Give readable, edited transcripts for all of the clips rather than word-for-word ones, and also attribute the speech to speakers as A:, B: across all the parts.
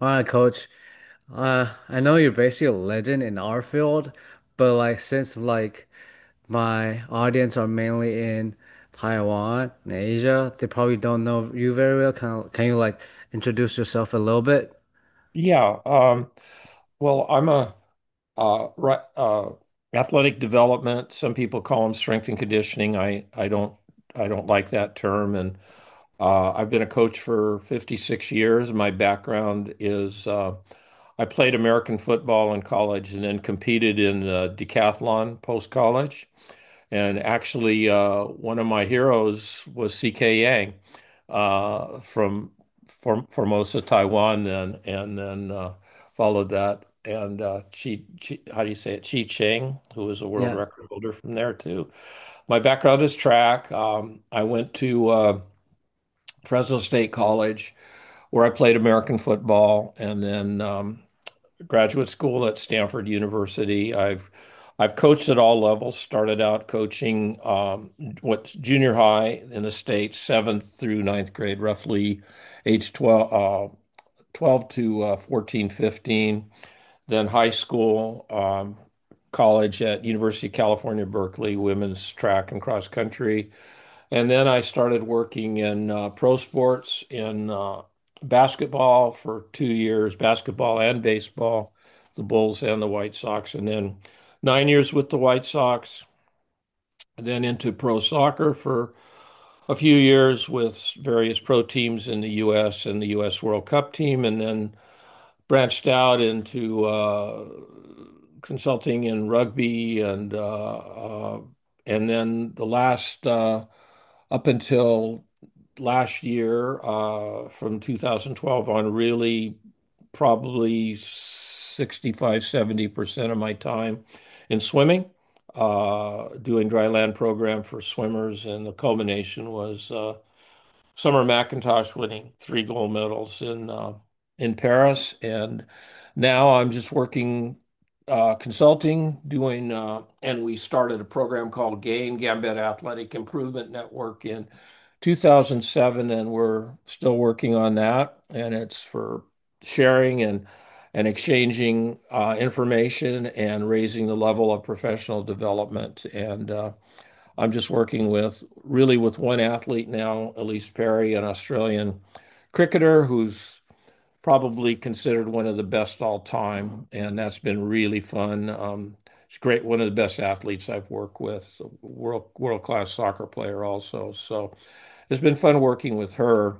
A: All right, coach. I know you're basically a legend in our field, but like since like my audience are mainly in Taiwan and Asia, they probably don't know you very well. Can you like introduce yourself a little bit?
B: Yeah, well, I'm a athletic development. Some people call them strength and conditioning. I don't like that term, and I've been a coach for 56 years. My background is I played American football in college and then competed in decathlon post college. And actually, one of my heroes was CK Yang from Formosa, Taiwan, then, and then followed that. And how do you say it? Chi Cheng, who was a world
A: Yeah.
B: record holder from there too. My background is track. I went to Fresno State College, where I played American football, and then graduate school at Stanford University. I've coached at all levels. Started out coaching what's junior high in the States, seventh through ninth grade, roughly age 12 to 14, 15. Then high school, college at University of California, Berkeley, women's track and cross country. And then I started working in pro sports in basketball for 2 years, basketball and baseball, the Bulls and the White Sox, and then 9 years with the White Sox, and then into pro soccer for a few years with various pro teams in the U.S. and the U.S. World Cup team, and then branched out into consulting in rugby and then the last up until last year, from 2012 on, really probably 65, 70% of my time in swimming, doing dry land program for swimmers. And the culmination was Summer McIntosh winning 3 gold medals in Paris. And now I'm just working consulting, doing and we started a program called Gambetta Athletic Improvement Network in 2007, and we're still working on that. And it's for sharing and exchanging information and raising the level of professional development. And I'm just working with one athlete now, Elise Perry, an Australian cricketer who's probably considered one of the best all time, and that's been really fun. She's great, one of the best athletes I've worked with, a world class soccer player also. So it's been fun working with her,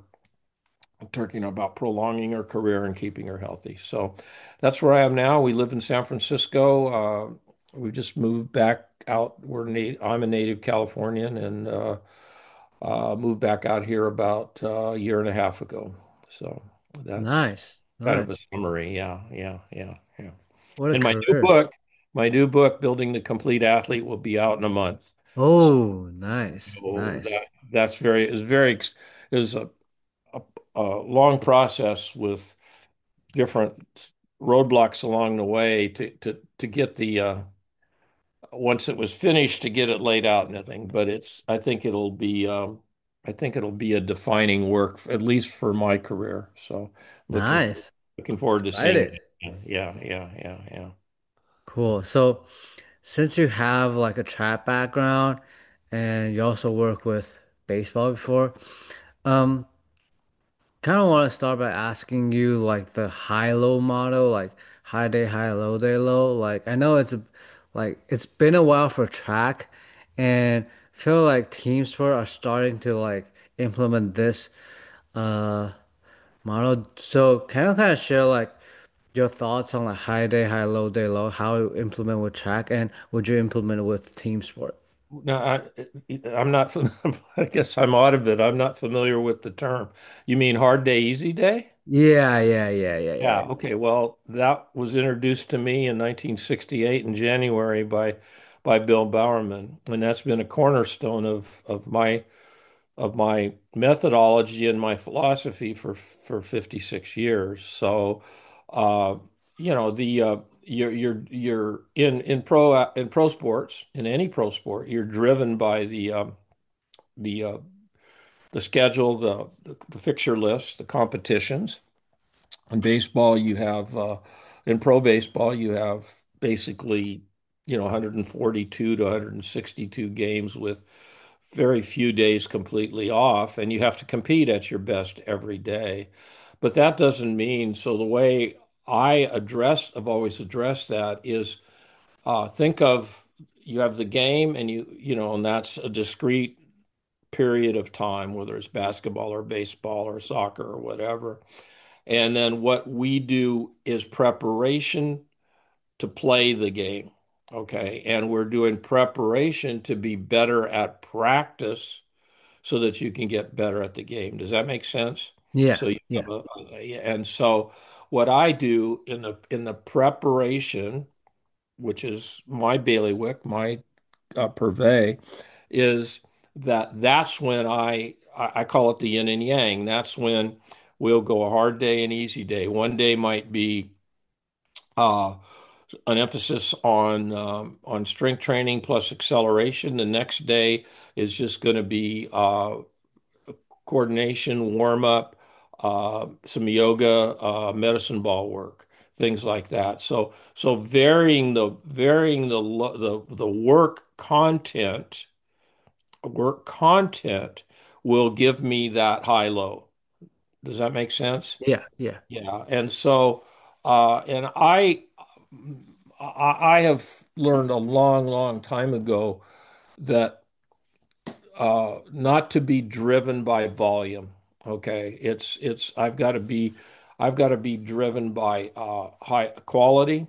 B: talking about prolonging her career and keeping her healthy. So that's where I am now. We live in San Francisco. We just moved back out. I'm a native Californian, and moved back out here about a year and a half ago. So that's
A: Nice.
B: kind of a
A: Nice.
B: summary. Yeah, yeah, yeah, yeah.
A: What a
B: And
A: career.
B: my new book, Building the Complete Athlete, will be out in a month. So
A: Oh, nice. Nice.
B: that's very is very ex- is a, a long process with different roadblocks along the way to get the once it was finished to get it laid out and everything. But I think it'll be a defining work, at least for my career. So looking
A: Nice.
B: looking forward to seeing
A: Excited.
B: that. Yeah, yeah, yeah, yeah.
A: Cool. So since you have like a trap background and you also work with baseball before, um, kind of want to start by asking you like the high-low model, like high day, high, low day, low. Like I know like it's been a while for track, and I feel like team sport are starting to like implement this uh model. So can you kind of share like your thoughts on like high day, high, low day, low, how you implement with track, and would you implement it with team sport?
B: No, I'm not. I guess I'm out of it. I'm not familiar with the term. You mean hard day, easy day?
A: Yeah, yeah, yeah, yeah, yeah.
B: Yeah. Okay. Well, that was introduced to me in 1968 in January by Bill Bowerman, and that's been a cornerstone of my methodology and my philosophy for 56 years. So, uh, the you're in pro sports, in any pro sport, you're driven by the the schedule, the fixture list, the competitions, In baseball, in pro baseball, you have basically, 142 to 162 games with very few days completely off, and you have to compete at your best every day. But that doesn't mean, so the way I've always addressed that is think of you have the game and and that's a discrete period of time, whether it's basketball or baseball or soccer or whatever. And then what we do is preparation to play the game. Okay. And we're doing preparation to be better at practice so that you can get better at the game. Does that make sense?
A: Yeah,
B: So you
A: yeah,
B: have and so what I do in the preparation, which is my bailiwick, my purvey, is that's when I call it the yin and yang. That's when we'll go a hard day and easy day. One day might be uh, an emphasis on strength training plus acceleration. The next day is just going to be coordination, warm up, some yoga, medicine ball work, things like that. So varying the work content will give me that high low. Does that make sense?
A: yeah, yeah.
B: Yeah. And so and I have learned a long, long time ago that not to be driven by volume. Okay, it's I've got to be driven by high quality,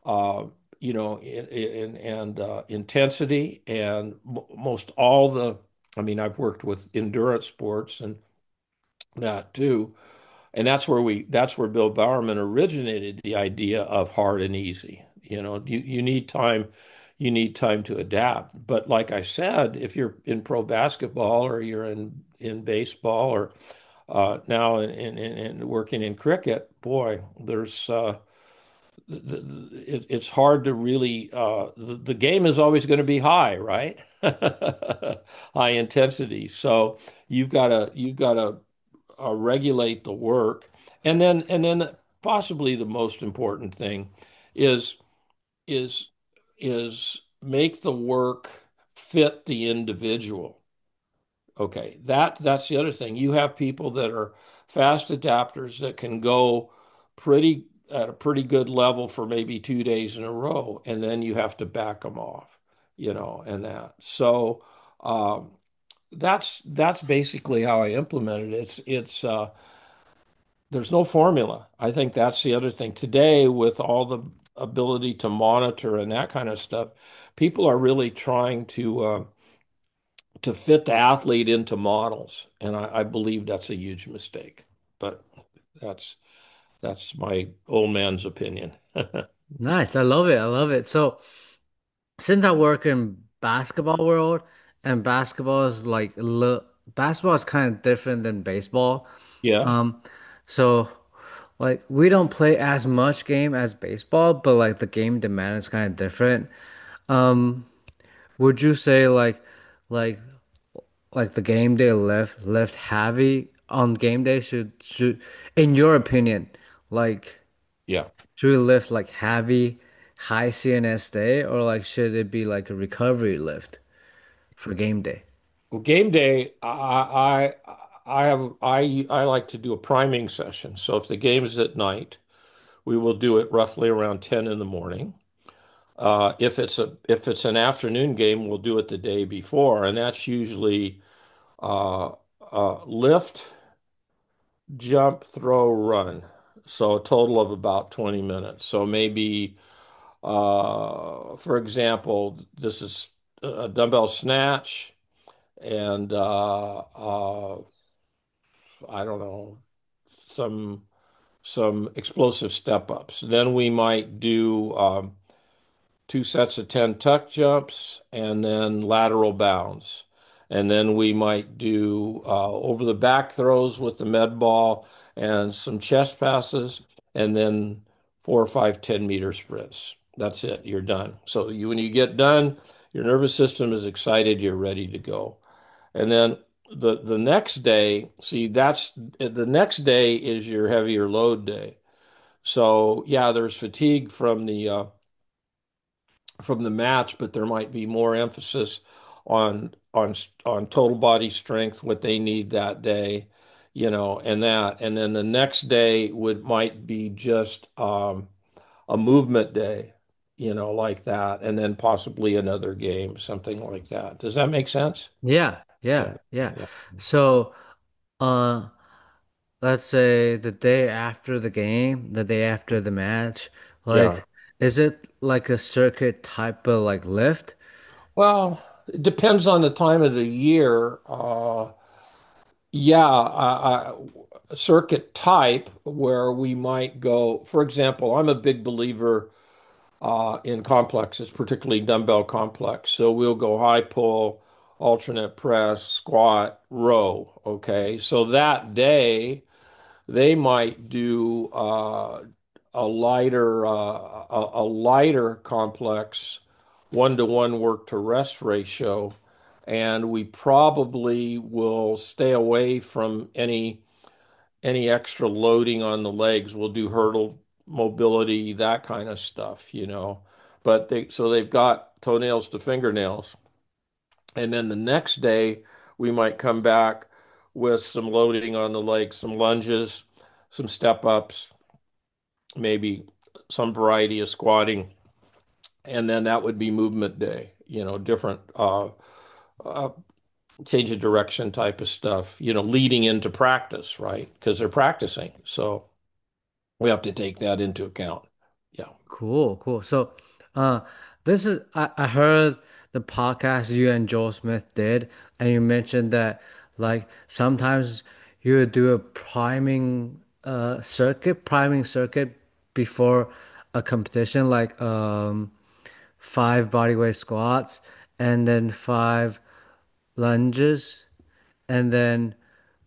B: uh, and intensity, and most all the. I mean, I've worked with endurance sports and that too, and that's where Bill Bowerman originated the idea of hard and easy. You need time to adapt. But like I said, if you're in pro basketball or you're in baseball or now in working in cricket, boy, there's it's hard to really the game is always going to be high, right? High intensity. So you've got to regulate the work, and then possibly the most important thing is is is make the work fit the individual. Okay, that's the other thing. You have people that are fast adapters that can go pretty at a pretty good level for maybe 2 days in a row, and then you have to back them off, and that. So that's basically how I implement it. It's there's no formula. I think that's the other thing. Today, with all the ability to monitor and that kind of stuff, people are really trying to fit the athlete into models, and I believe that's a huge mistake. But that's that's my old man's opinion.
A: Nice. I love it. I love it. So since I work in basketball world and basketball is kind of different than baseball.
B: Yeah,
A: Um, so like we don't play as much game as baseball, but like the game demand is kind of different. Um, would you say like like the game day lift heavy on game day should in your opinion like
B: yeah.
A: should we lift like heavy high CNS day or like should it be like a recovery lift for game day?
B: Well, game day, I like to do a priming session. So if the game is at night, we will do it roughly around 10 in the morning. If it's an afternoon game, we'll do it the day before, and that's usually uh, lift, jump, throw, run. So a total of about 20 minutes. So maybe, for example, this is a dumbbell snatch and I don't know, some some explosive step ups. Then we might do 2 sets of 10 tuck jumps and then lateral bounds. And then we might do over the back throws with the med ball and some chest passes, and then 4 or 5 10-meter sprints. That's it. You're done. So when you get done, your nervous system is excited. You're ready to go. And then the next day, see, that's the next day is your heavier load day. So yeah, there's fatigue from the match, but there might be more emphasis on total body strength, what they need that day, and that. And then the next day would might be just a movement day, like that, and then possibly another game, something like that. Does that make sense?
A: Yeah, yeah,
B: Yeah.
A: yeah.
B: Yeah.
A: So, uh, let's say the day after the game, the day after the match,
B: Yeah.
A: like, is it like a circuit type of like lift?
B: Well, it depends on the time of the year. Yeah, circuit type where we might go. For example, I'm a big believer in complexes, particularly dumbbell complex. So we'll go high pull, alternate press, squat, row. Okay, so that day they might do a lighter complex 1-to-1 work to rest ratio, and we probably will stay away from any extra loading on the legs. We'll do hurdle mobility, that kind of stuff. But they've got toenails to fingernails. And then the next day we might come back with some loading on the legs, some lunges, some step ups, maybe some variety of squatting. And then that would be movement day, different uh, change of direction type of stuff, leading into practice, right? Because they're practicing. So we have to take that into account. Yeah.
A: Cool, cool. So, uh, this is I heard the podcast you and Joel Smith did, and you mentioned that like sometimes you would do a priming circuit before a competition, like five bodyweight squats, and then five lunges, and then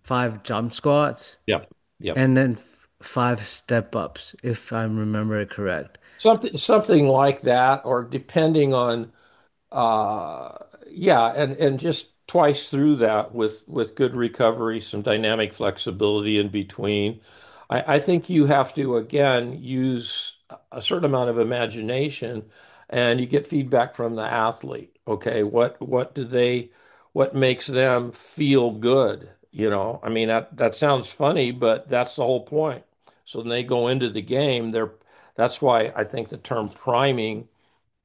A: five jump squats,
B: Yep. Yep.
A: and then five step ups, if I remember it correct.
B: Something like that, or depending on Uh, yeah, and just twice through that with good recovery, some dynamic flexibility in between. I think you have to again use a certain amount of imagination, and you get feedback from the athlete. Okay, what makes them feel good? I mean that sounds funny, but that's the whole point. So when they go into the game, that's why I think the term priming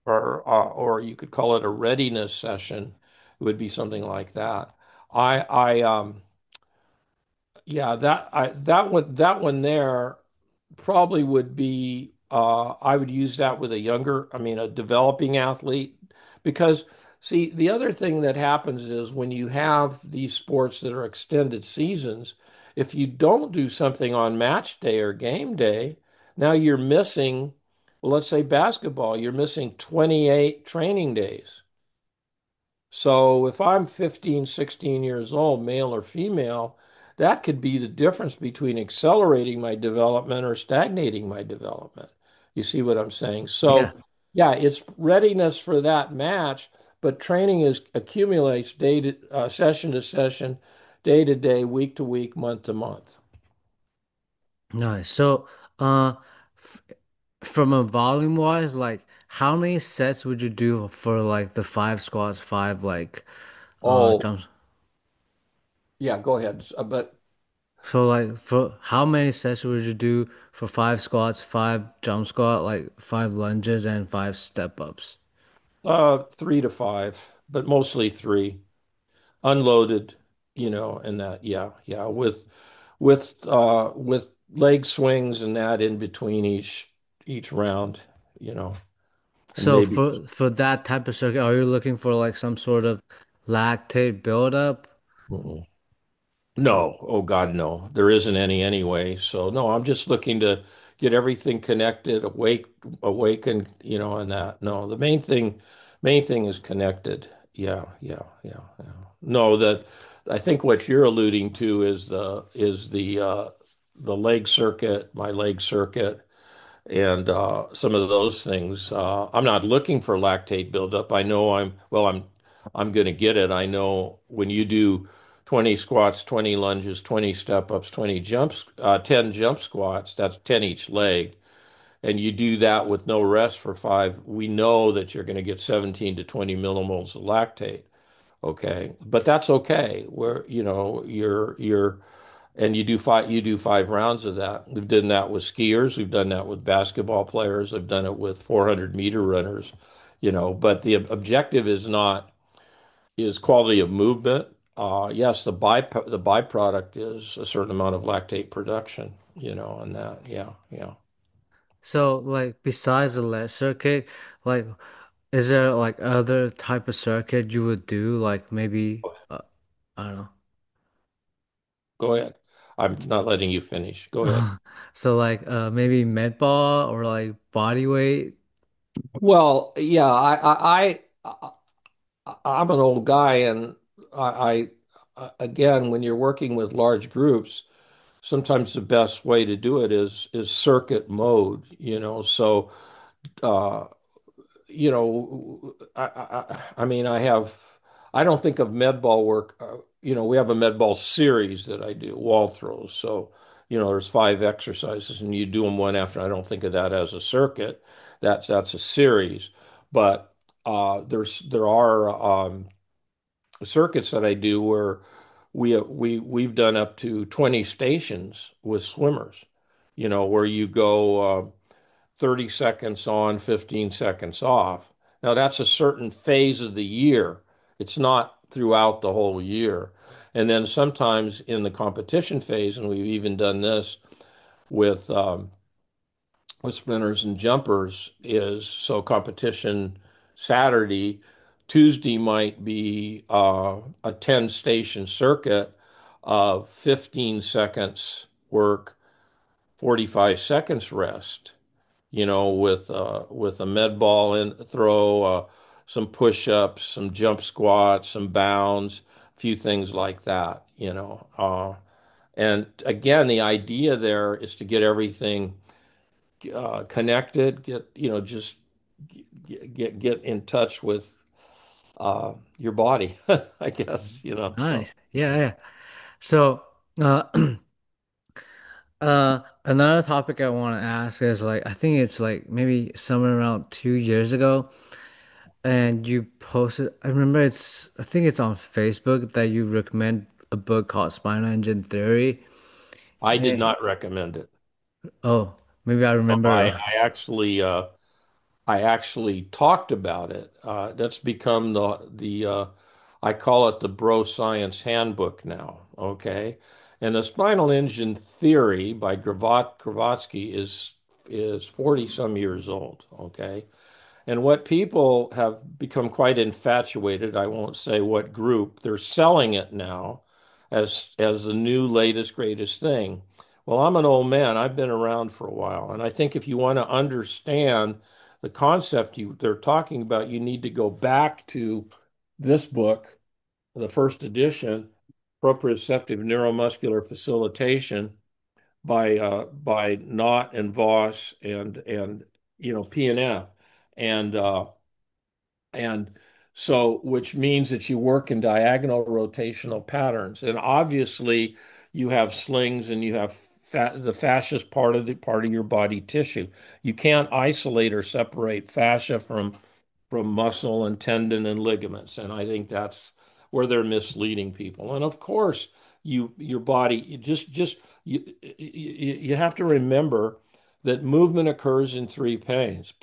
B: or you could call it a readiness session. It would be something like that. I yeah, that one there probably would be I would use that with a developing athlete because see, the other thing that happens is when you have these sports that are extended seasons, if you don't do something on match day or game day, now you're missing, well, let's say basketball, you're missing 28 training days. So if I'm 15, 16 years old, male or female, that could be the difference between accelerating my development or stagnating my development. You see what I'm saying?
A: Yeah.
B: So, yeah, it's readiness for that match, but training accumulates session to session, day to day, week to week, month to month.
A: Nice. So, f from a volume wise, like how many sets would you do for like the five squats, five like
B: Oh,
A: jumps?
B: yeah, go ahead. But
A: So like for how many sets would you do for five squats, five jump squat, like five lunges and five step ups?
B: 3 to 5, but mostly three. Unloaded, and that, yeah, yeah, with leg swings and that in between each round, you know, and
A: So
B: maybe.
A: for that type of circuit, are you looking for like some sort of lactate buildup?
B: Mm-mm. No, oh God, no. There isn't any anyway. So no, I'm just looking to get everything connected, awaken, and that. No, the main thing is connected. Yeah, yeah, yeah, yeah. No, that I think what you're alluding to is the leg circuit, my leg circuit, and some of those things. I'm not looking for lactate buildup. I know I'm going to get it. I know when you do 20 squats, 20 lunges, 20 step ups, 20 jumps, 10 jump squats. That's 10 each leg. And you do that with no rest for five, we know that you're going to get 17 to 20 millimoles of lactate. Okay. But that's okay. Where, and you do five rounds of that. We've done that with skiers. We've done that with basketball players. I've done it with 400-meter runners, but the objective is quality of movement. Yes, the byproduct is a certain amount of lactate production, and that, yeah, yeah.
A: So like besides the leg circuit, like is there like other type of circuit you would do? Like maybe I don't
B: Go ahead. I'm not letting you finish. Go ahead.
A: know. So like maybe med ball or like body weight.
B: Well, yeah, I'm an old guy, and again, when you're working with large groups, sometimes the best way to do it is circuit mode, So, uh, I mean, I don't think of med ball work. We have a med ball series that I do, wall throws. So, there's five exercises, and you do them one after. I don't think of that as a circuit. That's a series, but there are circuits that I do where we've done up to 20 stations with swimmers. Where you go. 30 seconds on, 15 seconds off. Now, that's a certain phase of the year. It's not throughout the whole year. And then sometimes in the competition phase, and we've even done this with sprinters and jumpers, is so competition Saturday, Tuesday might be a 10 station circuit of 15 seconds work, 45 seconds rest, with a med ball in throw, some push-ups, some jump squats, some bounds, a few things like that, And again, the idea there is to get everything connected, just get in touch with your body, I guess,
A: Nice.
B: so.
A: Yeah, yeah. So another topic I want to ask is like I think it's like maybe somewhere around 2 years ago, and you posted. I remember I think it's on Facebook that you recommend a book called Spinal Engine Theory.
B: I did
A: Eh,
B: not recommend it.
A: oh, maybe I
B: No,
A: remember.
B: I actually talked about it. That's become the I call it the Bro Science Handbook now. Okay, and the spinal engine theory by Gravotsky is 40 some years old. Okay, and what people have become quite infatuated, I won't say what group, they're selling it now as the new latest greatest thing. Well, I'm an old man. I've been around for a while, and I think if you want to understand the concept they're talking about, you need to go back to this book, the first edition, Proprioceptive Neuromuscular Facilitation by Knott and Voss and P&F. And and so, which means that you work in diagonal rotational patterns. And obviously, you have slings and you have the fascia's part of your body tissue. You can't isolate or separate fascia from muscle and tendon and ligaments. And I think that's where they're misleading people. And of course, your body you have to remember that movement occurs in three planes.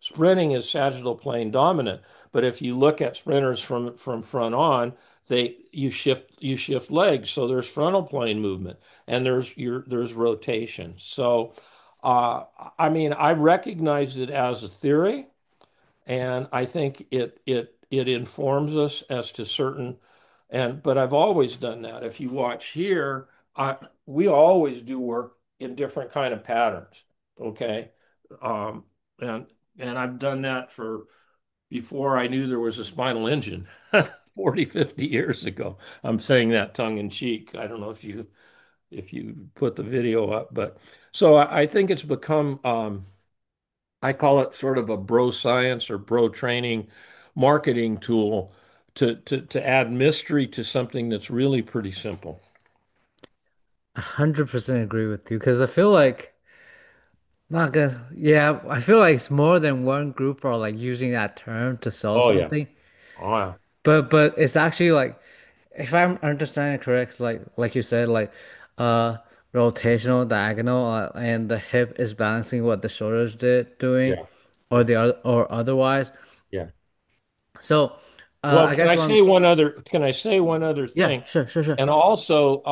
B: Sprinting is sagittal plane dominant, but if you look at sprinters from front on, you shift legs, so there's frontal plane movement and there's rotation. So, I mean, I recognize it as a theory, and I think it informs us as to certain, but I've always done that. If you watch here, we always do work in different kind of patterns. Okay. Um, and I've done that for before I knew there was a spinal engine 40, 50 years ago. I'm saying that tongue in cheek. I don't know if you put the video up, but so I think it's become I call it sort of a bro science or bro training marketing tool to add mystery to something that's really pretty simple.
A: 100% agree with you because I feel like not gonna, yeah, I feel like it's more than one group are like using that term to sell
B: Oh yeah.
A: something.
B: Oh yeah.
A: But it's actually like if I'm understanding correct, it's like you said, like uh rotational, diagonal, and the hip is balancing what the shoulders did doing,
B: Yeah.
A: or
B: Yeah.
A: the other or otherwise.
B: Yeah.
A: So
B: Well,
A: I guess
B: can I say one other
A: yeah,
B: thing?
A: sure, sure, sure.
B: And also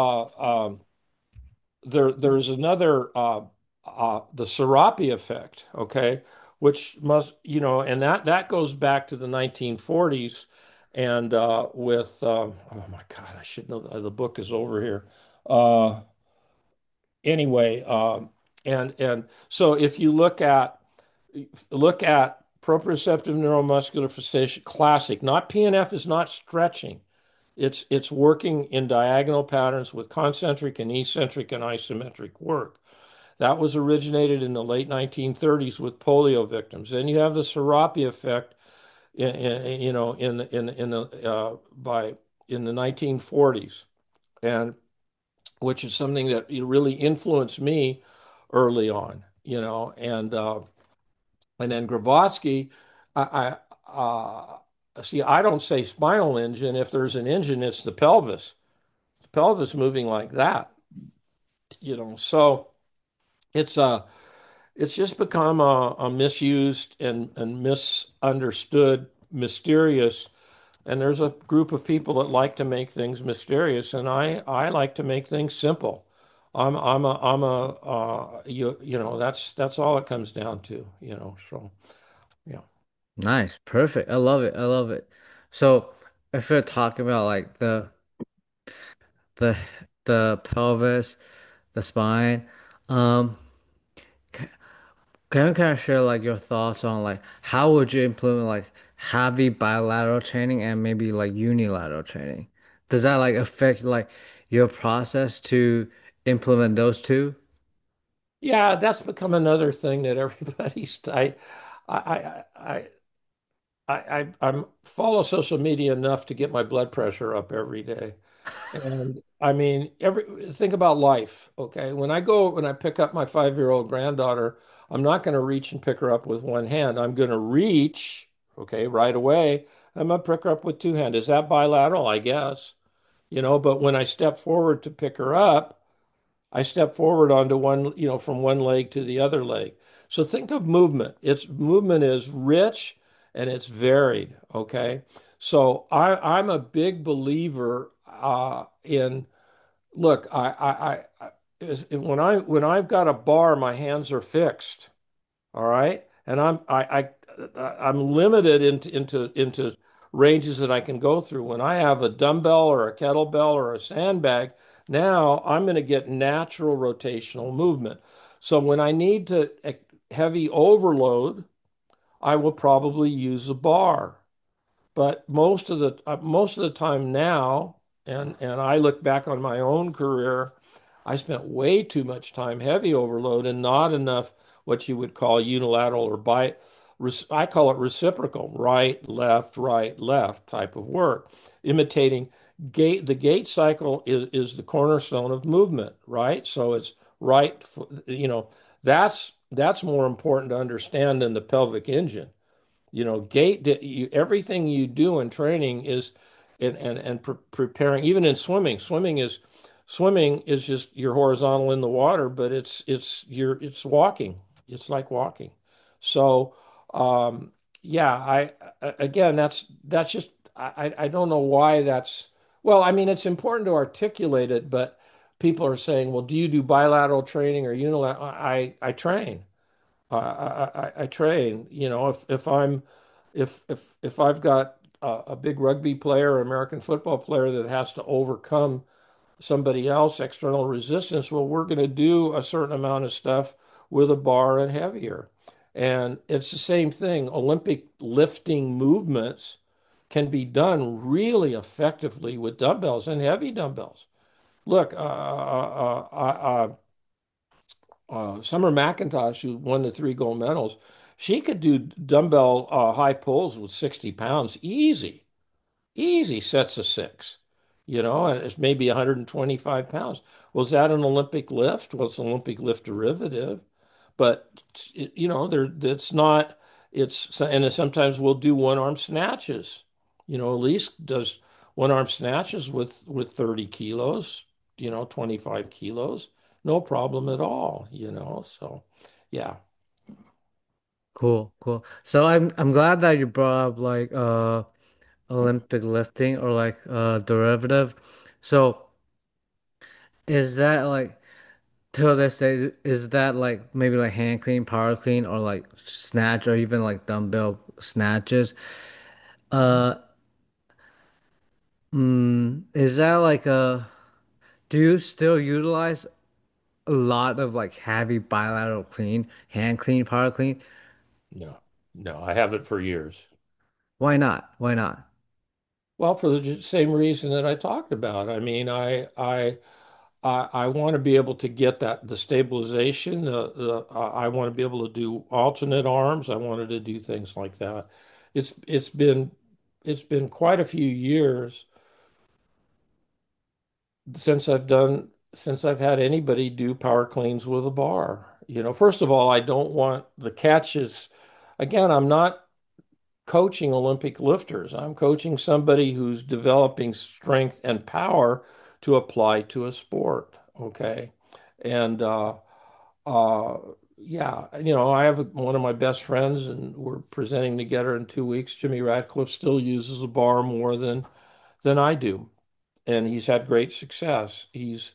B: there's another the Serapi effect, okay, which must, and that goes back to the 1940s and with oh my God, I should know the book is over here. Anyway, and so if you look at proprioceptive neuromuscular fixation classic, not PNF is not stretching. It's working in diagonal patterns with concentric and eccentric and isometric work. That was originated in the late 1930s with polio victims. Then you have the Serapi effect, you know, in the by in the 1940s, and which is something that really influenced me early on, and then Gravotsky, see, I don't say spinal engine. If there's an engine, it's the pelvis. The pelvis moving like that, So it's it's just become a misused and misunderstood, mysterious. And there's a group of people that like to make things mysterious, and I like to make things simple. That's all it comes down to. So yeah.
A: Nice, perfect. I love it. I love it. So if you're talking about like the the pelvis, the spine, um, ca- can you kind of share like your thoughts on like how would you implement like heavy bilateral training and maybe like unilateral training? Does that like affect like your process to implement those two?
B: Yeah, that's become another thing that everybody's I I I'm follow social media enough to get my blood pressure up every day. And I mean, think about life, okay? When I pick up my 5-year-old granddaughter, I'm not going to reach and pick her up with one hand. I'm going to reach, okay, right away. I'm going to pick her up with two hands. Is that bilateral? I guess, but when I step forward to pick her up, I step forward onto one, from one leg to the other leg. So think of movement. Its movement is rich and it's varied. Okay. So I'm a big believer in look, when I've got a bar, my hands are fixed. All right. And I'm limited into ranges that I can go through. When I have a dumbbell or a kettlebell or a sandbag, now I'm going to get natural rotational movement. So when I need to heavy overload, I will probably use a bar. But most of the time now, and I look back on my own career, I spent way too much time heavy overload and not enough what you would call unilateral or I call it reciprocal, right, left type of work, imitating gait. The gait cycle is the cornerstone of movement, right? So it's right, that's more important to understand than the pelvic engine. Everything you do in training is and preparing, even in swimming. Swimming is just you're horizontal in the water, but it's walking. It's like walking. So yeah, again, that's just I don't know why that's well, I mean it's important to articulate it, but people are saying, well, do you do bilateral training or unilateral? I train. I train. If I've got a big rugby player or American football player that has to overcome somebody else external resistance, well, we're going to do a certain amount of stuff with a bar and heavier. And it's the same thing. Olympic lifting movements can be done really effectively with dumbbells and heavy dumbbells. Look, Summer McIntosh, who won the 3 gold medals, she could do dumbbell high pulls with 60 pounds easy. Easy sets of six, and it's maybe 125 pounds. Was that an Olympic lift? Well, it's an Olympic lift derivative, but there it's not. And then sometimes we'll do one arm snatches. Elise does one arm snatches with 30 kilos, 25 kilos, no problem at all. So yeah.
A: Cool, cool. So I'm glad that you brought up like Olympic lifting or like derivative. So is that like till this day, is that like maybe like hand clean, power clean, or like snatch or even like dumbbell snatches? Uh is that like do you still utilize a lot of like heavy bilateral clean, hand clean, power clean?
B: No, no, I have it for years.
A: Why not? Why not?
B: Well, for the same reason that I talked about. I mean, I want to be able to get the stabilization. I want to be able to do alternate arms. I wanted to do things like that. It's it's been it's been quite a few years since I've had anybody do power cleans with a bar. First of all, I don't want the catches. Again, I'm not coaching Olympic lifters. I'm coaching somebody who's developing strength and power to apply to a sport. Okay. And uh, yeah, I have one of my best friends, and we're presenting together in 2 weeks. Jimmy Radcliffe still uses a bar more than I do, and he's had great success. It's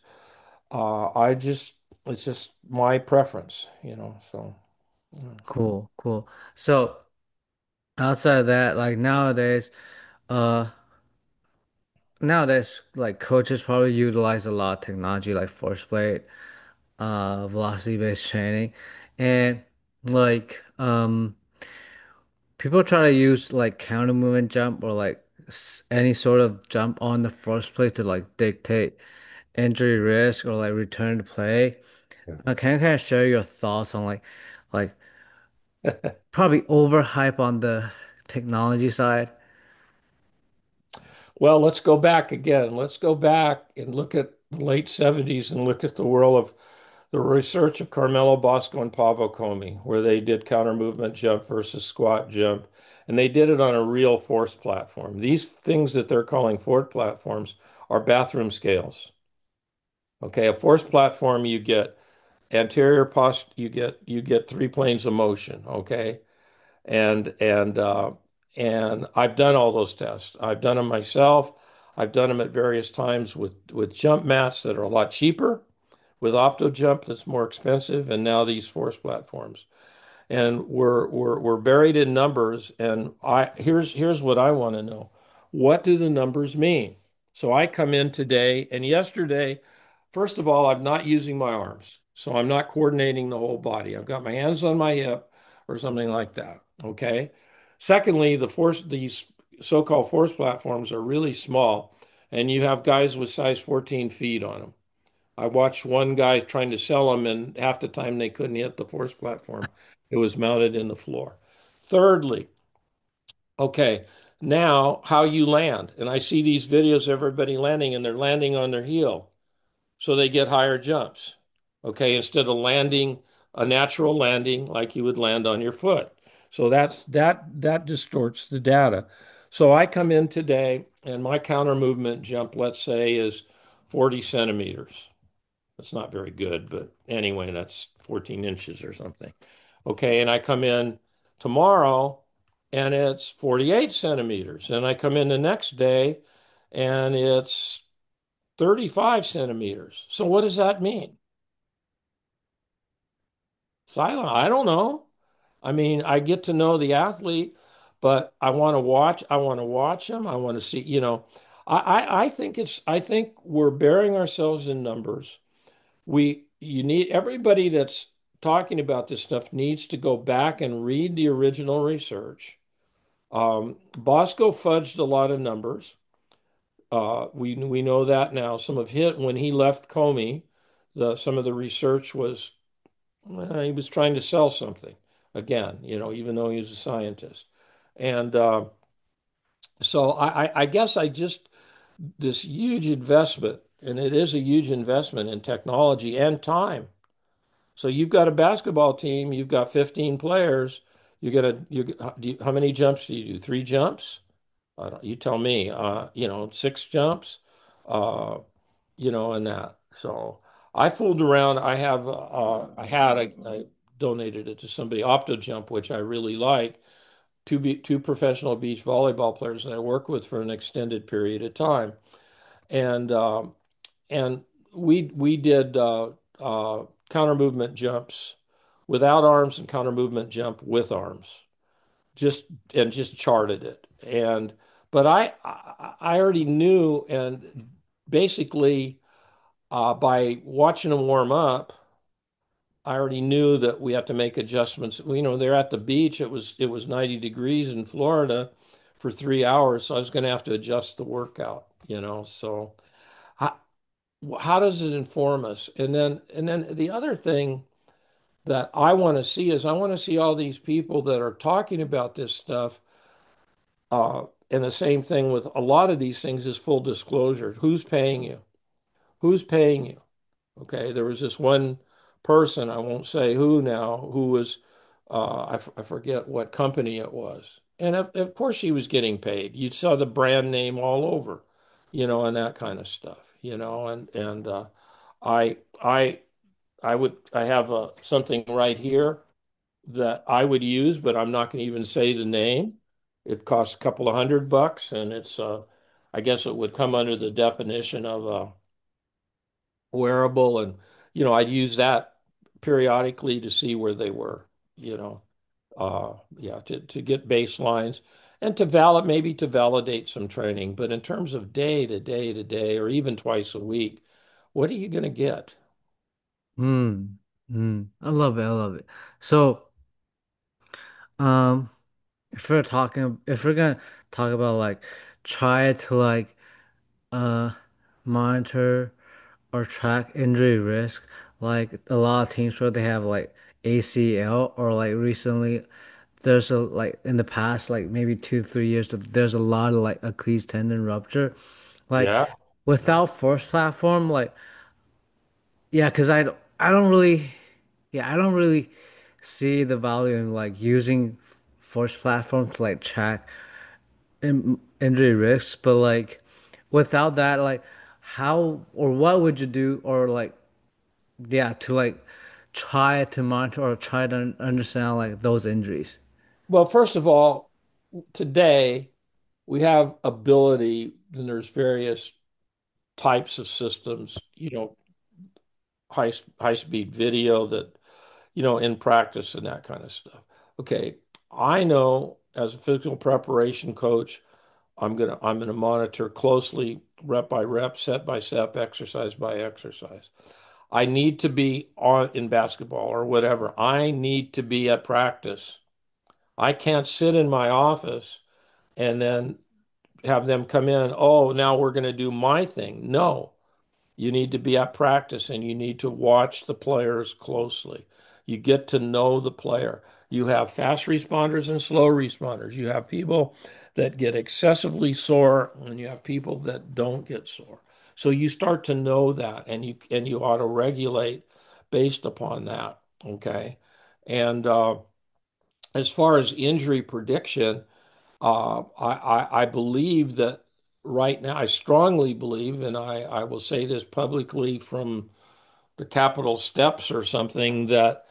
B: just my preference. So. Yeah.
A: Cool, cool. So outside of that, like uh nowadays like coaches probably utilize a lot of technology like force plate, velocity-based training. And like people try to use like counter movement jump or like any sort of jump on the force plate to like dictate injury risk or like return to play. Can you kind of share your thoughts on like probably overhype on the technology side?
B: Well, let's go back again. Let's go back and look at the late 70s and look at the world of the research of Carmelo Bosco and Pavo Comey, where they did counter movement jump versus squat jump. And they did it on a real force platform. These things that they're calling force platforms are bathroom scales. Okay, a force platform, you get anterior post, you get three planes of motion. Okay, and and uh, and I've done all those tests. I've done them myself. I've done them at various times with jump mats that are a lot cheaper, with Opto Jump that's more expensive, and now these force platforms. And we're buried in numbers. And here's what I want to know. What do the numbers mean? So I come in today and yesterday, first of all, I'm not using my arms. So I'm not coordinating the whole body. I've got my hands on my hip or something like that. Okay. Secondly, these so-called force platforms are really small, and you have guys with size 14 feet on them. I watched one guy trying to sell them, and half the time they couldn't hit the force platform. It was mounted in the floor. Thirdly, okay, now how you land. And I see these videos of everybody landing, and they're landing on their heel, so they get higher jumps. Okay, instead of landing a natural landing like you would land on your foot. So that distorts the data. So I come in today, and my counter movement jump, let's say, is 40 centimeters. That's not very good, but anyway, that's 14 inches or something. Okay, and I come in tomorrow and it's 48 centimeters. And I come in the next day and it's 35 centimeters. So what does that mean? Silent, I don't know. I mean, I get to know the athlete, but I want to watch him. I want to see, I think we're burying ourselves in numbers. You need everybody that's talking about this stuff needs to go back and read the original research. Bosco fudged a lot of numbers. We know that now. Some of hit when he left Comey, some of the research was he was trying to sell something again, even though he was a scientist. And So I guess I just this huge investment, and it is a huge investment in technology and time. So you've got a basketball team, you've got 15 players. How many jumps do you do? Three jumps? I don't, you tell me. Six jumps. Uh, and that. So I fooled around. I donated it to somebody, OptoJump, which I really like. Two professional beach volleyball players that I work with for an extended period of time, and and we did counter movement jumps without arms and counter movement jump with arms, just and just charted it. And but I already knew, and basically by watching them warm up, I already knew that we had to make adjustments. They're at the beach. It was 90 degrees in Florida for 3 hours, so I was going to have to adjust the workout. So how, how does it inform us? And then the other thing that I want to see is I want to see all these people that are talking about this stuff. And the same thing with a lot of these things is full disclosure. Who's paying you? Who's paying you? Okay, there was this one person, I won't say who now, who was, I forget what company it was. And of course she was getting paid. You saw the brand name all over, and that kind of stuff, and I, I, I have something right here that I would use, but I'm not going to even say the name. It costs a couple of $100, and I guess it would come under the definition of a wearable, and I'd use that periodically to see where they were, you know, yeah, to get baselines and maybe to validate some training. But in terms of day to day to day, or even twice a week, what are you going to get?
A: Hmm. Hmm. I love it. I love it. So, um, if we're gonna talk about like try to like uh monitor or track injury risk, like a lot of teams where they have like ACL or like recently there's a like in the past like maybe 2, 3 years there's a lot of like Achilles tendon rupture. Like
B: Yeah.
A: without force platform, like yeah, because I don't really yeah, I don't really see the value in like using force platform to like track injury risks, but like without that, like how or what would you do or like yeah to like try to monitor or try to understand like those injuries?
B: Well, first of all, today we have ability, and there's various types of systems, high speed video that, in practice and that kind of stuff. Okay, I know as a physical preparation coach, I'm gonna monitor closely, rep by rep, set by set, exercise by exercise. I need to be on in basketball or whatever. I need to be at practice. I can't sit in my office and then have them come in. Oh, now we're going to do my thing. No, you need to be at practice and you need to watch the players closely. You get to know the player. You have fast responders and slow responders. You have people that get excessively sore and you have people that don't get sore. So you start to know that and you auto regulate based upon that. Okay. And as far as injury prediction, I believe that right now, I strongly believe, and I will say this publicly from the Capitol steps or something, that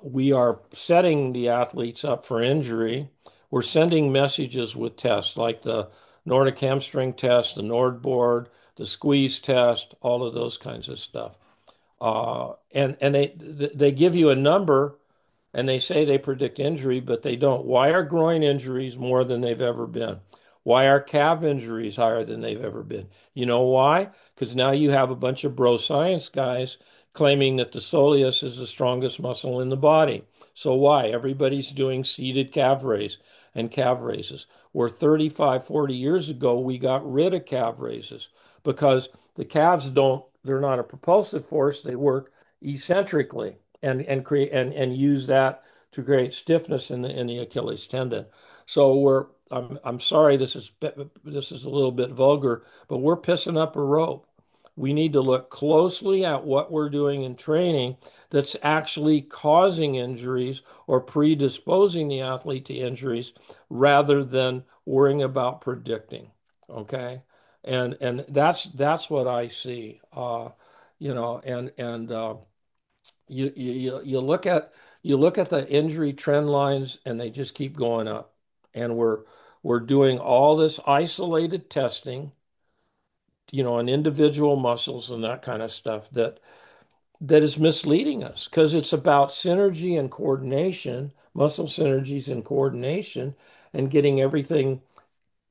B: we are setting the athletes up for injury. We're sending messages with tests like the Nordic hamstring test, the Nordboard, the squeeze test, all of those kinds of stuff. And they give you a number and they say they predict injury, but they don't. Why are groin injuries more than they've ever been? Why are calf injuries higher than they've ever been? You know why? Because now you have a bunch of bro science guys claiming that the soleus is the strongest muscle in the body. So why? Everybody's doing seated calf raise and calf raises. Where 35, 40 years ago, we got rid of calf raises because the calves they're not a propulsive force, they work eccentrically and create and use that to create stiffness in the Achilles tendon. So I'm sorry, this is a little bit vulgar, but we're pissing up a rope. We need to look closely at what we're doing in training that's actually causing injuries or predisposing the athlete to injuries rather than worrying about predicting. Okay. And that's what I see. You look at the injury trend lines and they just keep going up. And we're doing all this isolated testing, on individual muscles and that kind of stuff that is misleading us because it's about synergy and coordination, muscle synergies and coordination, and getting everything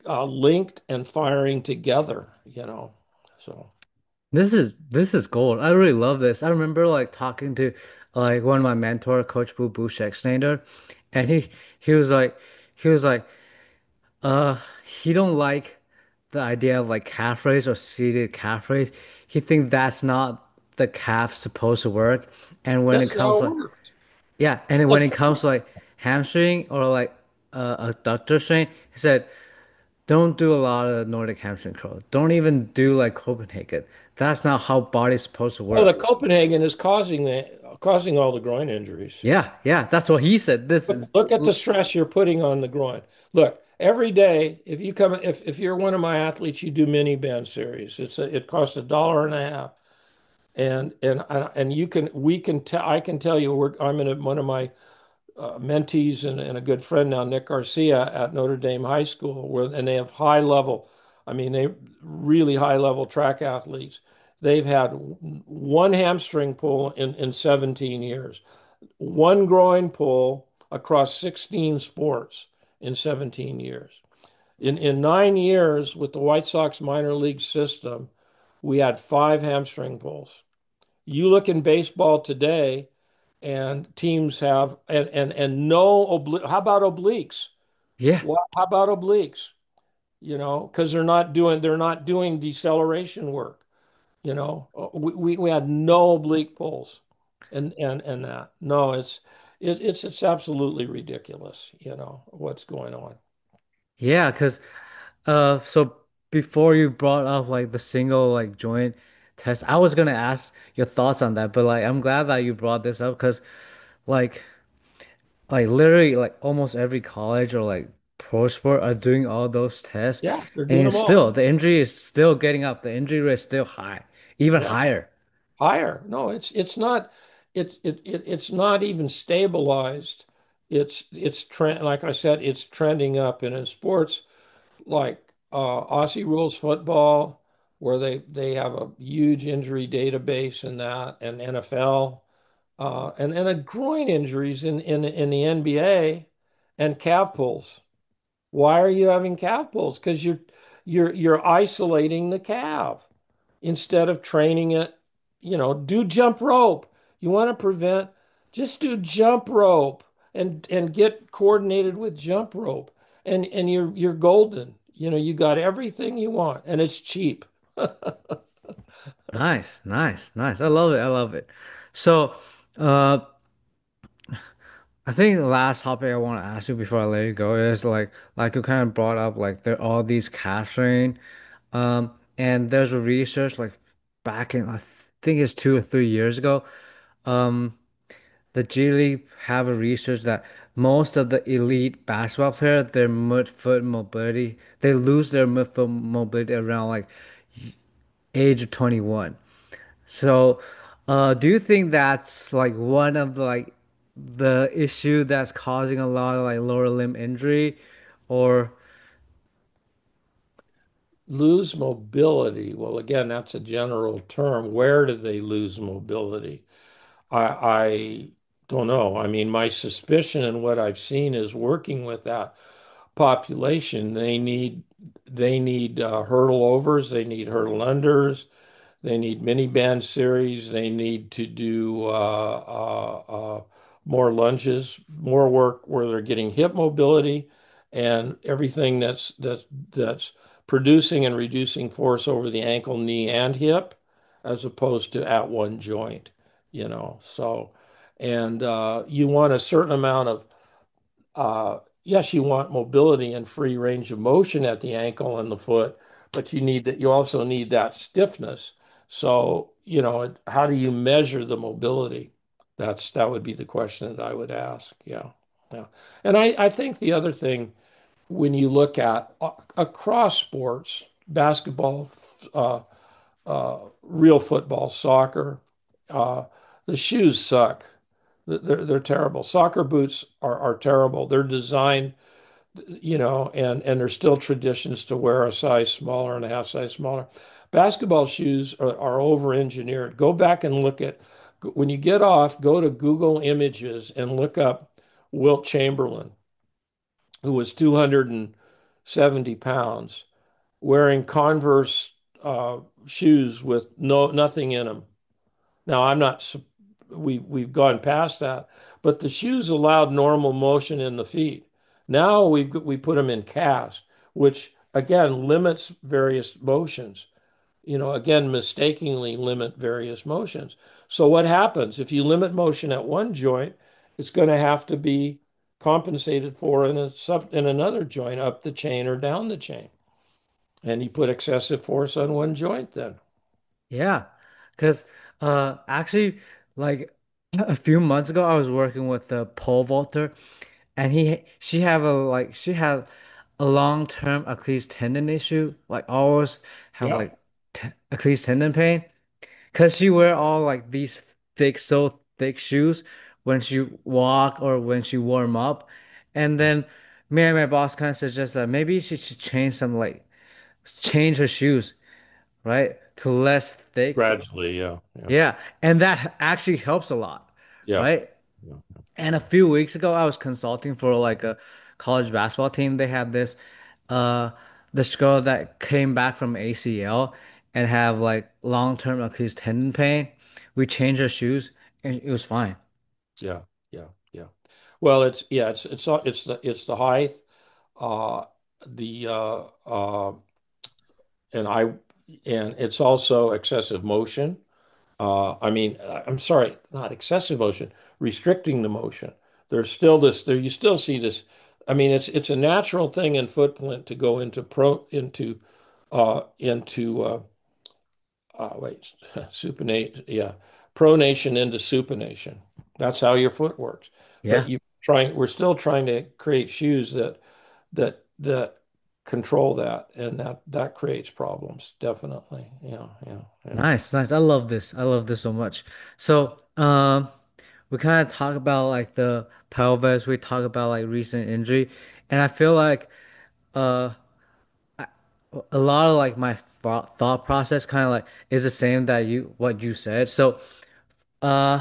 B: linked and firing together. So
A: This is gold. I really love this. I remember like talking to like one of my mentor, Coach Boo Boo Schexnayder, and he was like he was like uh he don't like the idea of like calf raise or seated calf raise. He thinks that's not the calf supposed to work. And when it
B: that's
A: comes
B: how it
A: like
B: works.
A: yeah, and then when
B: That's
A: it comes to like hamstring or like adductor strain, he said don't do a lot of Nordic hamstring curl. Don't even do like Copenhagen. That's not how body's supposed to
B: Well, the
A: work.
B: Copenhagen is causing all the groin injuries.
A: Yeah, yeah, that's what he said. This is
B: Look at the stress you're putting on the groin. Look, every day, if you're one of my athletes, you do mini band series. It costs $1.50, and I can tell you, I'm in one of my mentees and a good friend now, Nick Garcia at Notre Dame High School, and they have high level, I mean, they really high level track athletes. They've had one hamstring pull in 17 years, one groin pull across 16 sports in 17 years. In 9 years with the White Sox minor league system, we had five hamstring pulls. You look in baseball today, and teams have and no how about obliques?
A: yeah.
B: How about obliques? Because they're not doing deceleration work. We had no oblique pulls, and that no, it's absolutely ridiculous. What's going on.
A: Yeah, because so before you brought up like the single like joint test, I was gonna ask your thoughts on that, but like I'm glad that you brought this up because like literally like almost every college or like pro sport are doing all those tests,
B: Yeah, they're doing
A: and
B: them all.
A: still the injury is still getting up. The injury rate is still high, even
B: Yeah,
A: higher.
B: higher. No, it's not even stabilized. It's trend like I said, it's trending up. And in sports like Aussie rules football, where they have a huge injury database in that, and NFL, and a groin injuries in the NBA and calf pulls. Why are you having calf pulls? Because you're isolating the calf instead of training it. Do jump rope. You want to prevent, just do jump rope and get coordinated with jump rope, and you're golden. You got everything you want, and it's cheap.
A: Nice, nice, nice. I love it. I love it. So, uh, I think the last topic I want to ask you before I let you go is like you kind of brought up like there are all these capturing, and there's a research like back in I think it's 2 or 3 years ago, um, the G League have a research that most of the elite basketball players their midfoot mobility they lose their midfoot mobility around like age of 21. So, do you think that's like one of like the issue that's causing a lot of like lower limb injury, or
B: Lose mobility. Well, again, that's a general term. Where do they lose mobility? I don't know. I mean, my suspicion and what I've seen is working with that population. They need hurdle overs. They need hurdle unders. They need mini band series. They need to do more lunges, more work where they're getting hip mobility and everything that's producing and reducing force over the ankle, knee, and hip, as opposed to at one joint. So, and you want a certain amount of yes, you want mobility and free range of motion at the ankle and the foot, but you also need that stiffness. So, how do you measure the mobility? That would be the question that I would ask. Yeah. Yeah. And I think the other thing when you look at across sports, basketball, real football, soccer, uh, the shoes suck. They're terrible. Soccer boots are terrible. They're designed, and there's still traditions to wear a size smaller and a half size smaller. Basketball shoes are over-engineered. Go back and look at when you get off, go to Google Images and look up Wilt Chamberlain, who was 270 pounds, wearing Converse shoes with nothing in them. Now I'm not we've gone past that, but the shoes allowed normal motion in the feet. Now we put them in cast, which again limits various motions. Again, mistakenly limit various motions. So what happens if you limit motion at one joint? It's going to have to be compensated for in another joint up the chain or down the chain. And you put excessive force on one joint then.
A: Yeah, because actually, like a few months ago, I was working with the pole vaulter, and she had a long-term Achilles tendon issue, like always have
B: Yeah.
A: like t Achilles tendon pain, because she wear all like these so thick shoes when she walk or when she warm up, and then me and my boss kind of suggest that maybe she should change her shoes, right, to less thick.
B: Gradually, yeah, yeah,
A: Yeah, and that actually helps a lot,
B: yeah,
A: right?
B: yeah,
A: And a few weeks ago, I was consulting for like a college basketball team. They had uh, this girl that came back from ACL and have like long-term Achilles tendon pain. We changed her shoes and it was fine.
B: yeah, yeah, yeah. Well, it's the height, uh, the and I and it's also excessive motion. I mean, I'm sorry, not excessive motion, restricting the motion. There's still this there. You still see this. I mean, it's a natural thing in footprint to go into wait, supinate, yeah, pronation into supination. That's how your foot works. But
A: Yeah,
B: we're still trying to create shoes that control that, and that creates problems, definitely. Yeah, yeah, yeah.
A: nice, nice. I love this. I love this so much. So, we kind of talk about like the pelvis. We talk about like recent injury, and I feel like uh. a lot of like my thought process kind of like is the same that you what you said. So, uh,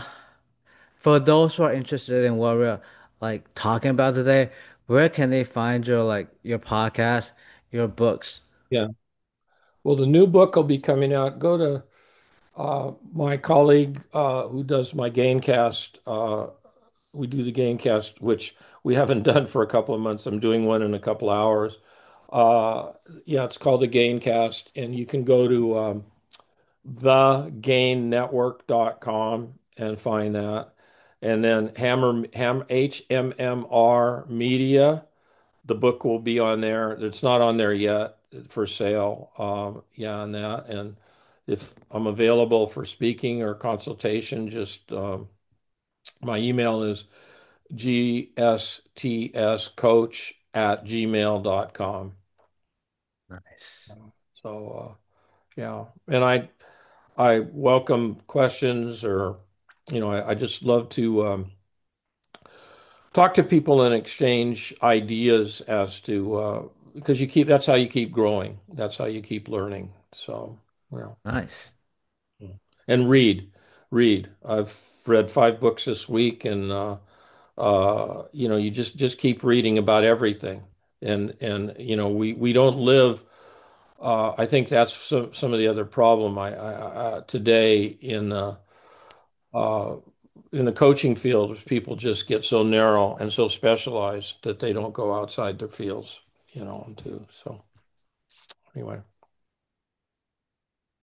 A: for those who are interested in what we're like talking about today, where can they find your your podcast, your books?
B: Yeah. Well, the new book will be coming out. Go to my colleague who does my Gamecast. We do the Gamecast, which we haven't done for a couple of months. I'm doing one in a couple hours. Uh, yeah, it's called the Gamecast, and you can go to thegainnetwork.com and find that. And then HMMR Media, the book will be on there. It's not on there yet for sale. Yeah, on that. And if I'm available for speaking or consultation, just my email is gstscoach@gmail.com.
A: Nice.
B: So yeah, and I welcome questions or I just love to talk to people and exchange ideas as to because that's how you keep growing. That's how you keep learning. So, yeah.
A: Nice.
B: And read. I've read 5 books this week, and you just keep reading about everything. And we don't live. I think that's some of the other problem today uh, in the coaching field, people just get so narrow and so specialized that they don't go outside their fields, too. So anyway.